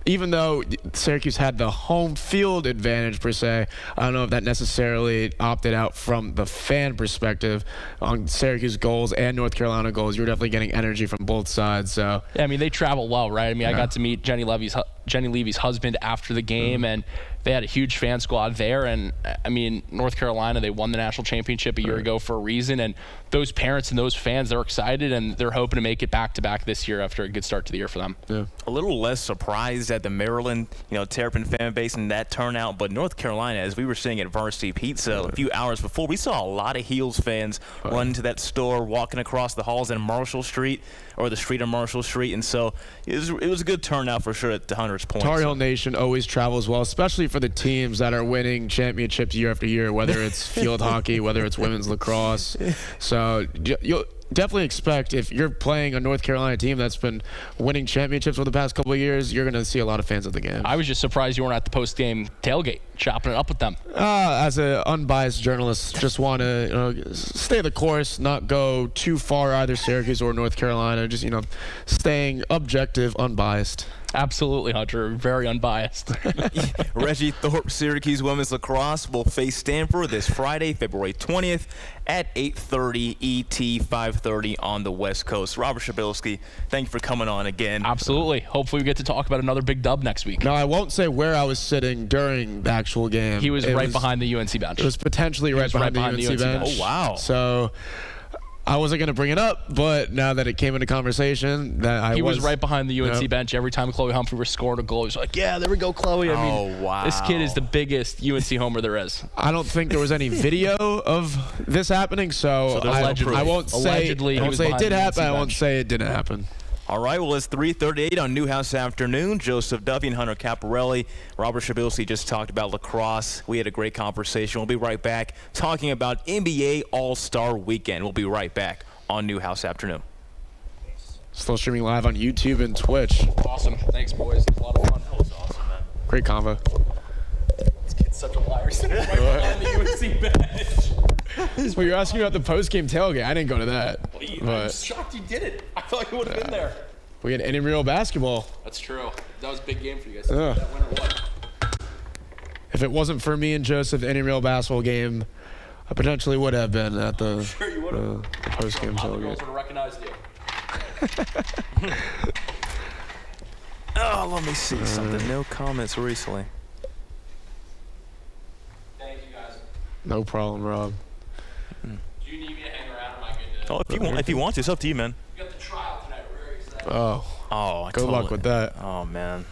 even though Syracuse had the home field advantage per se, I don't know if that necessarily opted out from the fan perspective on Syracuse goals and North Carolina goals. You're definitely getting energy from both sides. So yeah, I mean, they travel well, right? I mean, I got to meet Jenny Levy's husband after the game, and they had a huge fan squad there. And I mean, North Carolina, they won the national championship a year ago for a reason. And those parents and those fans, they're excited, and they're hoping to make it back-to-back this year after a good start to the year for them. Yeah. A little less surprised at the Maryland, Terrapin fan base and that turnout, but North Carolina, as we were seeing at Varsity Pizza a few hours before, we saw a lot of Heels fans run into that store, walking across the halls in Marshall Street, or the street on Marshall Street, and so it was a good turnout for sure at Hunter's Point. Tar Heel Nation always travels well, especially for the teams that are winning championships year after year, whether it's field hockey, whether it's women's lacrosse. So you'll definitely expect, if you're playing a North Carolina team that's been winning championships for the past couple of years, you're going to see a lot of fans at the game. I was just surprised you weren't at the post-game tailgate, chopping it up with them. As an unbiased journalist, just want to stay the course, not go too far either Syracuse or North Carolina, just staying objective, unbiased. Absolutely, Hunter. Very unbiased. Reggie Thorpe, Syracuse women's lacrosse will face Stanford this Friday, February 20th at 8:30 ET, 5:30 on the West Coast. Robert Shabilsky, thank you for coming on again. Absolutely. Hopefully we get to talk about another big dub next week. No, I won't say where I was sitting during the actual game. He was behind the UNC bench. It was potentially right behind the UNC bench. Oh, wow. So I wasn't going to bring it up, but now that it came into conversation, he was right behind the UNC bench. Every time Chloe Humphrey was scored a goal, he was like, yeah, there we go, Chloe. I mean, wow. This kid is the biggest UNC homer there is. I don't think there was any video of this happening, so I won't say it did happen. I won't say it didn't happen. All right, well, it's 3:38 on Newhouse Afternoon. Joseph Duffy and Hunter Caparelli. Robert Shabilsky just talked about lacrosse. We had a great conversation. We'll be right back talking about NBA All-Star Weekend. We'll be right back on Newhouse Afternoon. Still streaming live on YouTube and Twitch. Awesome. Thanks, boys. It was a lot of fun. That was awesome, man. Great convo. This kid's such a liar. Sitting right behind the UNC bench. Well, you're asking about the post-game tailgate. I didn't go to that. I'm But shocked you did it. I thought you would have been there. we had intramural basketball. That's true. That was a big game for you guys. Yeah. That win or what? If it wasn't for me and Joseph, the intramural basketball game, I potentially would have been at the Sure you would have. post-game All the tailgate. girls would have recognized you. Oh, let me see something. No comments recently. Thank you, guys. No problem, Rob. Do you need me to hang around? Am I good to? Oh, if you want to, it's up to you, man. You got the trial tonight. Where is that? Oh, Oh, good luck with that. Oh, man.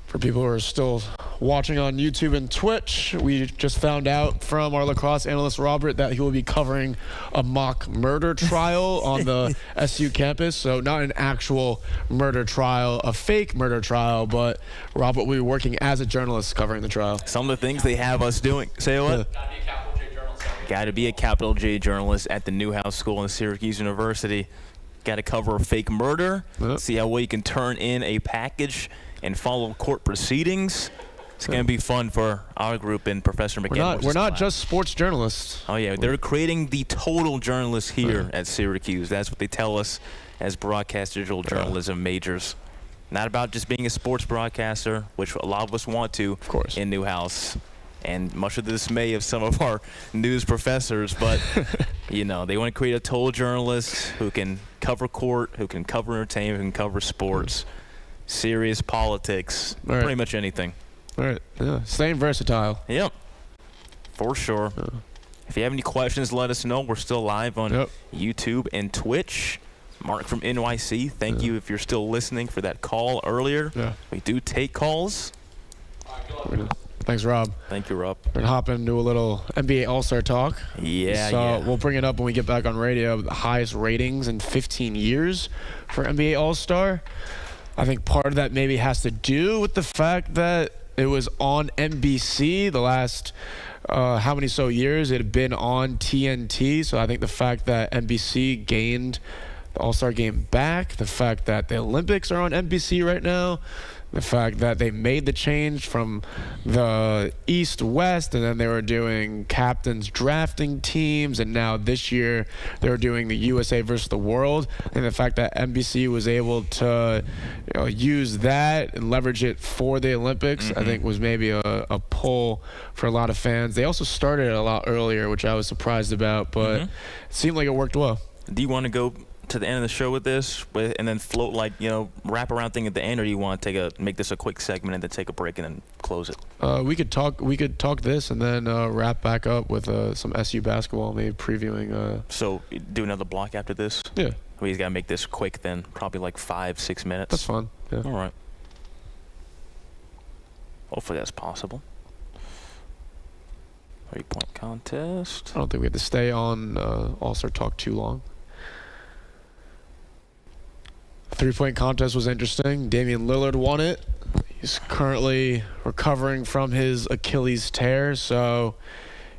For people who are still watching on YouTube and Twitch, we just found out from our lacrosse analyst Robert that he will be covering a mock murder trial on the SU campus. So not an actual murder trial, a fake murder trial, but Robert will be working as a journalist covering the trial. Some of the things they have us doing. Say what? Gotta be a capital J journalist. Got to be a capital J journalist at the Newhouse School in Syracuse University. Got to cover a fake murder. Yep. See how well you can turn in a package and follow court proceedings. It's going to be fun for our group and Professor McGinn. We're not just sports journalists. Oh, yeah. They're creating the total journalists here at Syracuse. That's what they tell us as broadcast digital journalism majors. Not about just being a sports broadcaster, which a lot of us want to Of course. in Newhouse. And much of the dismay of some of our news professors. But, you know, they want to create a total journalist who can cover court, who can cover entertainment, who can cover sports, serious politics, Right. pretty much anything. All right. Yeah. Staying versatile. Yep, for sure. If you have any questions, let us know. We're still live on YouTube and Twitch. Mark from NYC, thank you if you're still listening for that call earlier. Yeah. We do take calls. All right, good luck. Thanks, Rob. Thank you, Rob. We're going to hop into a little NBA All-Star talk. Yeah, So yeah. we'll bring it up when we get back on radio. The highest ratings in 15 years for NBA All-Star. I think part of that maybe has to do with the fact that it was on NBC the last how many so years. It had been on TNT. So I think the fact that NBC gained the All-Star game back, the fact that the Olympics are on NBC right now, the fact that they made the change from the East-West, and then they were doing captains drafting teams, and now this year they were doing the USA versus the world. And the fact that NBC was able to use that and leverage it for the Olympics, I think was maybe a pull for a lot of fans. They also started it a lot earlier, which I was surprised about, but it seemed like it worked well. Do you want to go to the end of the show with this and then float wrap around thing at the end, or do you want to make this a quick segment and then take a break and then close it? We could talk this and then wrap back up with some SU basketball, maybe previewing. So do another block after this? Yeah, We just got to make this quick then, probably like 5-6 minutes. that's fun. Yeah. All right. Hopefully that's possible. 3-point contest. I don't think we have to stay on All-Star Talk too long. 3-point contest was interesting. Damian Lillard won it. He's currently recovering from his Achilles tear, so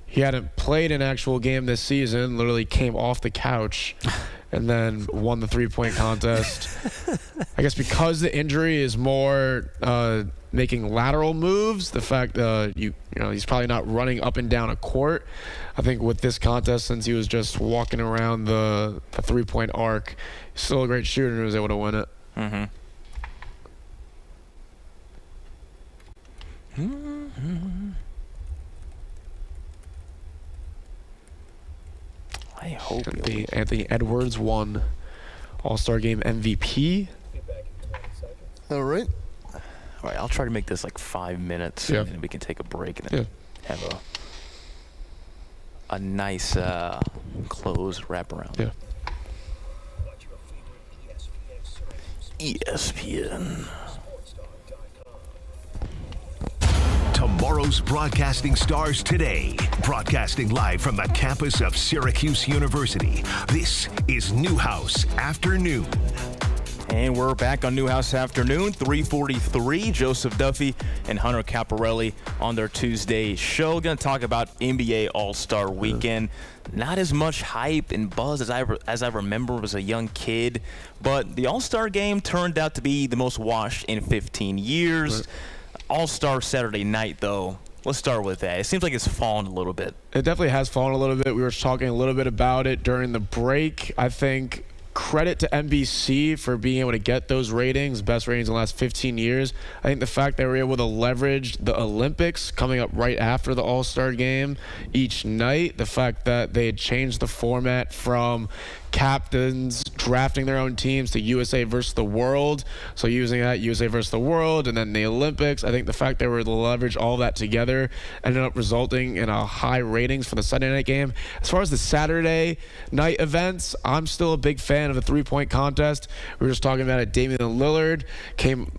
he hadn't played an actual game this season, literally came off the couch and then won the 3-point contest. I guess because the injury is more making lateral moves, the fact he's probably not running up and down a court. I think with this contest, since he was just walking around the 3-point arc, he's still a great shooter and was able to win it. I hope The Anthony Edwards won All-Star Game MVP. Be back in 20 seconds. All right. All right, I'll try to make this like 5 minutes, Yeah. and then we can take a break and then have a nice close wraparound. Yeah. Watch your favorite ESPN Syracuse ESPN. sportstalk.com. Tomorrow's broadcasting stars today. Broadcasting live from the campus of Syracuse University. This is Newhouse Afternoon. And we're back on Newhouse Afternoon, 3:43. Joseph Duffy and Hunter Caparelli on their Tuesday show. Going to talk about NBA All-Star Weekend. Not as much hype and buzz as I remember as a young kid, but the All-Star game turned out to be the most watched in 15 years. All-Star Saturday night, though. Let's start with that. It seems like it's fallen a little bit. It definitely has fallen a little bit. We were talking a little bit about it during the break. I think credit to NBC for being able to get those ratings, best ratings in the last 15 years. I think the fact that we were able to leverage the Olympics coming up right after the All-Star game each night, the fact that they had changed the format from captains drafting their own teams to USA versus the world, so using that USA versus the world and then the Olympics, I think the fact they were able to leverage all that together ended up resulting in a high ratings for the Sunday night game. As far as the Saturday night events, I'm still a big fan of the three-point contest. We were just talking about it. Damian Lillard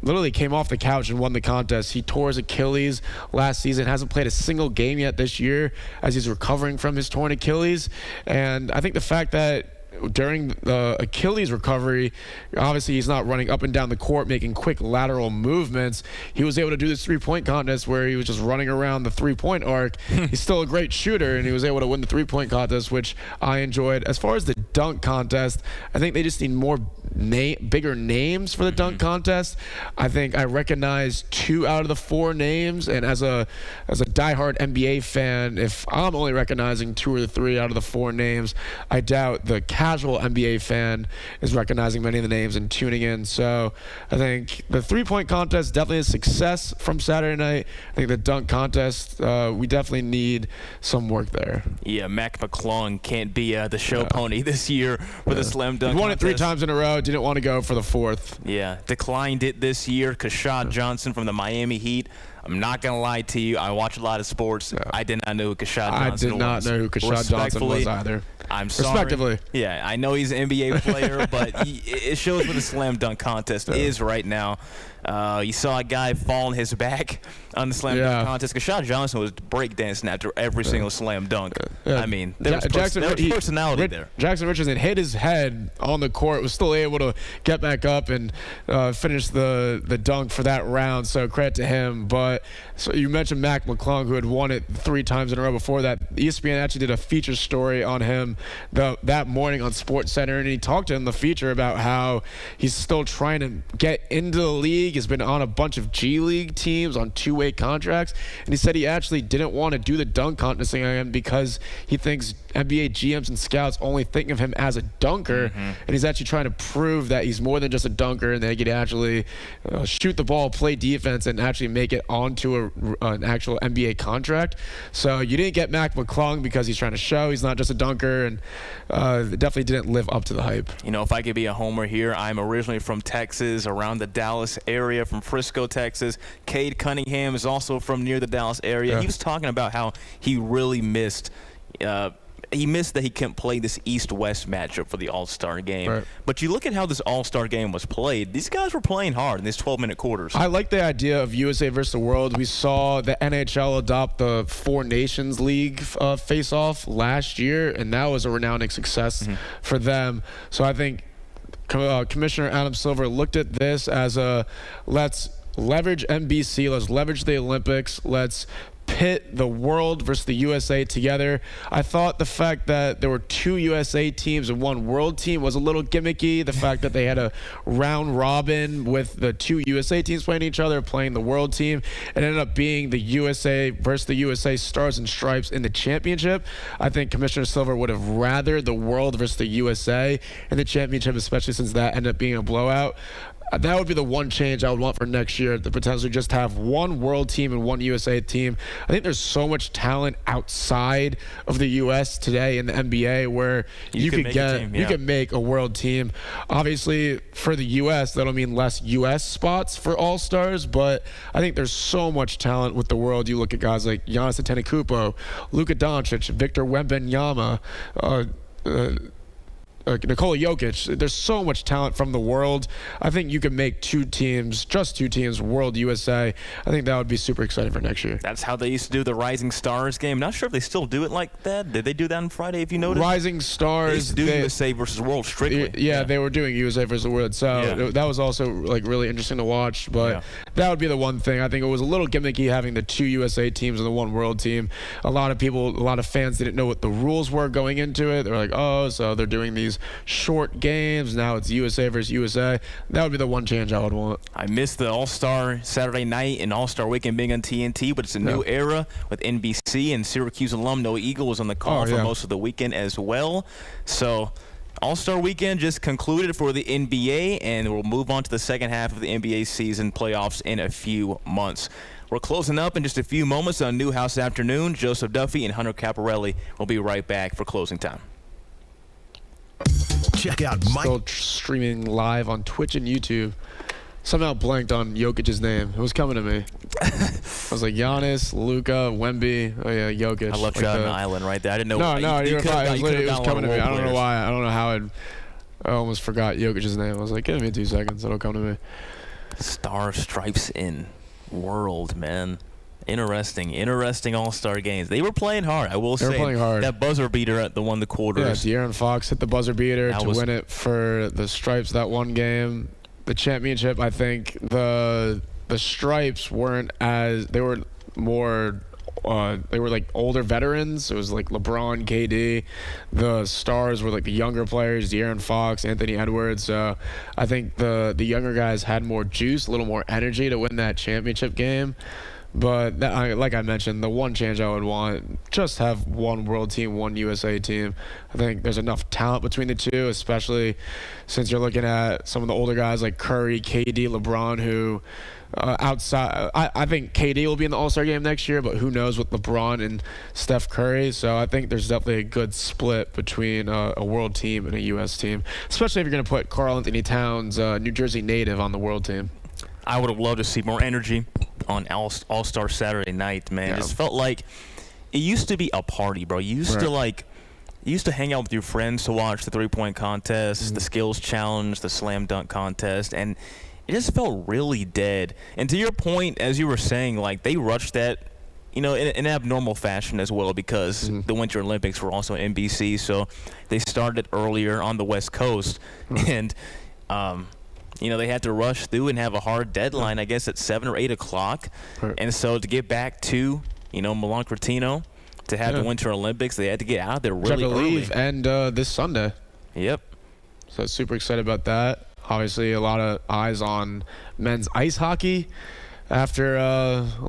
literally came off the couch and won the contest. He tore his Achilles last season, hasn't played a single game yet this year as he's recovering from his torn Achilles. And I think the fact that during the Achilles recovery, obviously he's not running up and down the court making quick lateral movements. He was able to do this three-point contest where he was just running around the three-point arc. He's still a great shooter, and he was able to win the three-point contest, which I enjoyed. As far as the dunk contest, I think they just need more bigger names for the dunk contest. I think I recognize 2 out of the 4 names, and as a diehard NBA fan, if I'm only recognizing 2 or 3 out of the 4 names, I doubt the casual NBA fan is recognizing many of the names and tuning in. So I think the three-point contest definitely a success from Saturday night. I think the dunk contest, we definitely need some work there. Yeah, Mac McClung can't be the show pony this year for the slam dunk He won it 3 contest. times in a row. Didn't want to go for the 4th. Yeah, declined it this year. Kashad Johnson from the Miami Heat. I'm not going to lie to you. I watch a lot of sports. I did not know who Kashad Johnson was. I did not know who Kashad Johnson was either. I'm sorry. Respectively. Yeah, I know he's an NBA player, but it shows what a slam dunk contest is right now. You saw a guy fall on his back on the slam dunk contest. Kashad Johnson was breakdancing after every single slam dunk. I mean, there was personality there. Jackson Richardson hit his head on the court, was still able to get back up and finish the dunk for that round, so credit to him. But so you mentioned Mac McClung, who had won it 3 times in a row before that. ESPN actually did a feature story on him that morning on SportsCenter, and he talked in the feature about how he's still trying to get into the league. He's been on a bunch of G League teams on 2-way contracts, and he said he actually didn't want to do the dunk contest again because he thinks NBA GMs and scouts only think of him as a dunker, and he's actually trying to prove that he's more than just a dunker and that he could actually shoot the ball, play defense, and actually make it onto an actual NBA contract. So you didn't get Mac McClung because he's trying to show he's not just a dunker, and definitely didn't live up to the hype. You know, if I could be a homer here, I'm originally from Texas, around the Dallas area, from Frisco, Texas. Cade Cunningham is also from near the Dallas area. He was talking about how he really missed that he couldn't play this East-West matchup for the All-Star game. Right. But you look at how this All-Star game was played. These guys were playing hard in these 12-minute quarters. I like the idea of USA versus the world. We saw the NHL adopt the 4 Nations League face-off last year, and that was a resounding success for them. So I think Commissioner Adam Silver looked at this as let's leverage NBC, let's leverage the Olympics, let's pit the world versus the USA together. I thought the fact that there were 2 USA teams and 1 world team was a little gimmicky. The fact that they had a round robin with the 2 USA teams playing each other, playing the world team, it ended up being the USA versus the USA Stars and Stripes in the championship. I think Commissioner Silver would have rather the world versus the USA in the championship, especially since that ended up being a blowout. That would be the one change I would want for next year, to potentially just have 1 world team and 1 USA team. I think there's so much talent outside of the U.S. today in the NBA where you could make a world team. Obviously, for the U.S., that'll mean less U.S. spots for All-Stars, but I think there's so much talent with the world. You look at guys like Giannis Antetokounmpo, Luka Doncic, Victor Wembanyama, Nikola Jokic. There's so much talent from the world. I think you could make just two teams, World USA. I think that would be super exciting for next year. That's how they used to do the Rising Stars game. Not sure if they still do it like that. Did they do that on Friday, if you noticed? Rising Stars. They used to do USA versus World strictly. Yeah, they were doing USA versus World. So that was also like really interesting to watch. But that would be the one thing. I think it was a little gimmicky having the 2 USA teams and the 1 World team. A lot of fans didn't know what the rules were going into it. They're like, oh, so they're doing these short games. Now it's USA versus USA. That would be the one change I would want. I missed the All-Star Saturday night and All-Star weekend being on TNT, but it's a new era with NBC, and Syracuse alum Noah Eagle was on the call for most of the weekend as well. So All-Star weekend just concluded for the NBA, and we'll move on to the second half of the NBA season playoffs in a few months. We're closing up in just a few moments on Newhouse Afternoon. Joseph Duffy and Hunter Caparelli will be right back for closing time. Check out Mike. Still streaming live on Twitch and YouTube. Somehow blanked on Jokic's name. It was coming to me. I was like Giannis, Luka, Wemby. Oh yeah, Jokic. I left you out on an island right there. I didn't know. No, you were fine. It was coming to me. I don't know why. I don't know how I almost forgot Jokic's name. I was like, give me 2 seconds. It'll come to me. Star Stripes in world, man. Interesting All-Star games. They were playing hard, I will say. They were playing hard. That buzzer beater at the quarters. Yeah, De'Aaron Fox hit the buzzer beater to win it for the Stripes that one game. The championship, I think the Stripes weren't as, they were more, they were like older veterans. It was like LeBron, KD. The stars were like the younger players, De'Aaron Fox, Anthony Edwards. So I think the younger guys had more juice, a little more energy to win that championship game. But like I mentioned, the one change I would want, just have 1 World team, 1 USA team. I think there's enough talent between the two, especially since you're looking at some of the older guys like Curry, KD, LeBron, who outside. I think KD will be in the All-Star game next year, but who knows with LeBron and Steph Curry. So I think there's definitely a good split between a World team and a US team, especially if you're going to put Karl Anthony Towns, New Jersey native, on the World team. I would have loved to see more energy on All-Star Saturday night, man. It just felt like it used to be a party, bro. You used to hang out with your friends to watch the 3-point contest, the skills challenge, the slam dunk contest, and it just felt really dead. And to your point, as you were saying, like, they rushed that, in an abnormal fashion as well, because the Winter Olympics were also on NBC, so they started earlier on the West Coast, and they had to rush through and have a hard deadline, I guess, at 7 or 8 o'clock. Right. And so to get back to, Milan Cortina, to have the Winter Olympics, they had to get out of there really early. Leave and this Sunday. Yep. So super excited about that. Obviously, a lot of eyes on men's ice hockey. After,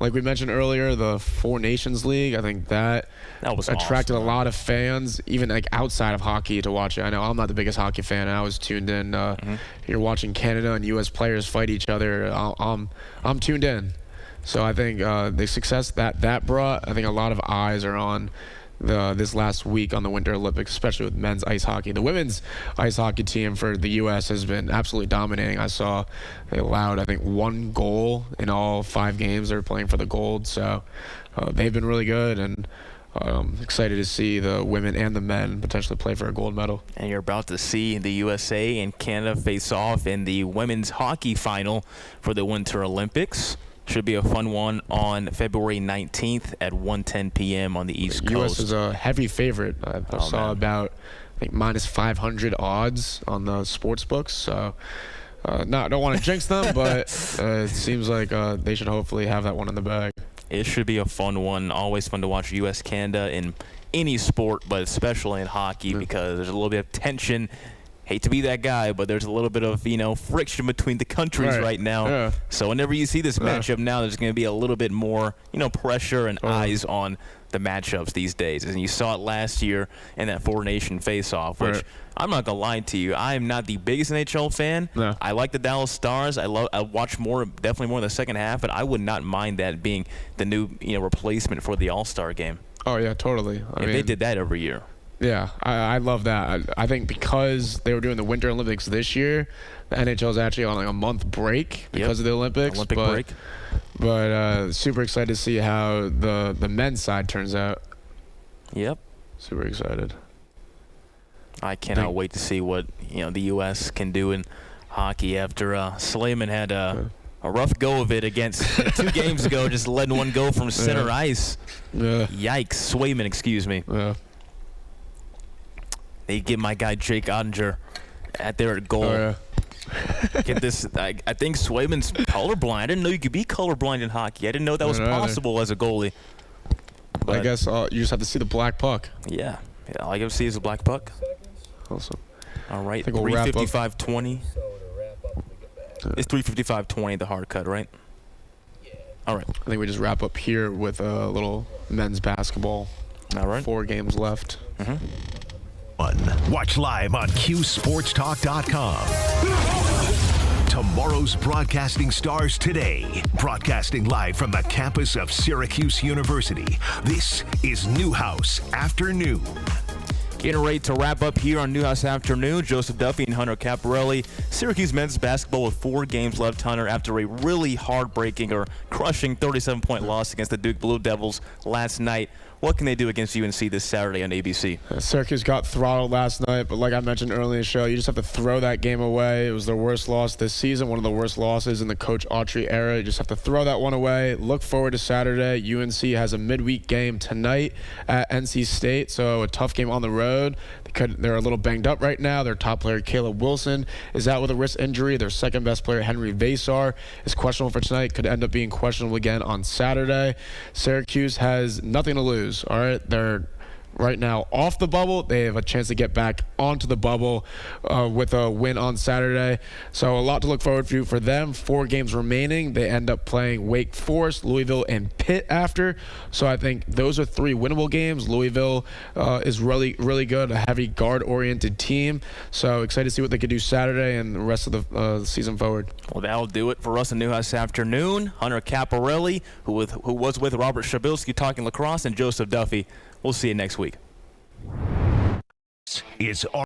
like we mentioned earlier, the 4 Nations League, I think that was attracted awesome. A lot of fans, even like outside of hockey, to watch it. I know I'm not the biggest hockey fan. I was tuned in. You're watching Canada and U.S. players fight each other. I'm tuned in. So I think the success that brought, I think a lot of eyes are on this last week on the Winter Olympics, especially with men's ice hockey. The women's ice hockey team for the U.S. has been absolutely dominating. I saw they allowed, I think, 1 goal in all 5 games they're playing for the gold. So they've been really good, and excited to see the women and the men potentially play for a gold medal. And you're about to see the USA and Canada face off in the women's hockey final for the Winter Olympics. Should be a fun one on February 19th at 1:10 p.m. on the East Coast. U.S. is a heavy favorite. I saw about, I think, minus 500 odds on the sports books. So, I don't want to jinx them, but it seems like they should hopefully have that one in the bag. It should be a fun one. Always fun to watch U.S. Canada in any sport, but especially in hockey, because there's a little bit of tension. Hate to be that guy, but there's a little bit of, friction between the countries right now. Yeah. So whenever you see this matchup now, there's going to be a little bit more, pressure and eyes on the matchups these days. And you saw it last year in that 4-nation face-off, which I'm not going to lie to you. I am not the biggest NHL fan. No. I like the Dallas Stars. I watch definitely more in the second half, but I would not mind that being the new, replacement for the All-Star game. Oh, yeah, totally. If they did that every year. Yeah, I love that. I think because they were doing the Winter Olympics this year, the NHL is actually on like a month break because of the Olympics. Olympic break. But super excited to see how the men's side turns out. Yep. Super excited. I cannot wait to see what the U.S. can do in hockey after Slayman had a rough go of it against 2 games ago, just letting one go from center ice. Yeah. Yikes. Swayman, excuse me. Yeah. They get my guy Jake Ottinger at their goal. Oh, yeah. Get this. I think Swayman's colorblind. I didn't know you could be colorblind in hockey. I didn't know that was possible as a goalie. But I guess you just have to see the black puck. Yeah. All you have to see is a black puck. Awesome. All right. We'll 3:55:20. So to wrap up, we get back. It's 3:55:20, the hard cut, right? Yeah. All right. I think we just wrap up here with a little men's basketball. All right. 4 games left. Watch live on QSportsTalk.com. Tomorrow's broadcasting stars today. Broadcasting live from the campus of Syracuse University. This is Newhouse Afternoon. Getting ready to wrap up here on Newhouse Afternoon. Joseph Duffy and Hunter Caparelli. Syracuse men's basketball with 4 games left, Hunter, after a really heartbreaking or crushing 37-point loss against the Duke Blue Devils last night. What can they do against UNC this Saturday on ABC? Syracuse got throttled last night, but like I mentioned earlier in the show, you just have to throw that game away. It was their worst loss this season, one of the worst losses in the Coach Autry era. You just have to throw that one away. Look forward to Saturday. UNC has a midweek game tonight at NC State, so a tough game on the road. They're a little banged up right now. Their top player, Caleb Wilson, is out with a wrist injury. Their second best player, Henry Vasar, is questionable for tonight. Could end up being questionable again on Saturday. Syracuse has nothing to lose. All right, they're right now off the bubble. They have a chance to get back onto the bubble with a win on Saturday. So a lot to look forward to for them. 4 games remaining. They end up playing Wake Forest, Louisville, and Pitt after. So I think those are 3 winnable games. Louisville is really, really good, a heavy guard-oriented team. So excited to see what they could do Saturday and the rest of the season forward. Well, that'll do it for us in Newhouse Afternoon. Hunter Caparelli, who was with Robert Shabilsky talking lacrosse, and Joseph Duffy. We'll see you next week. Is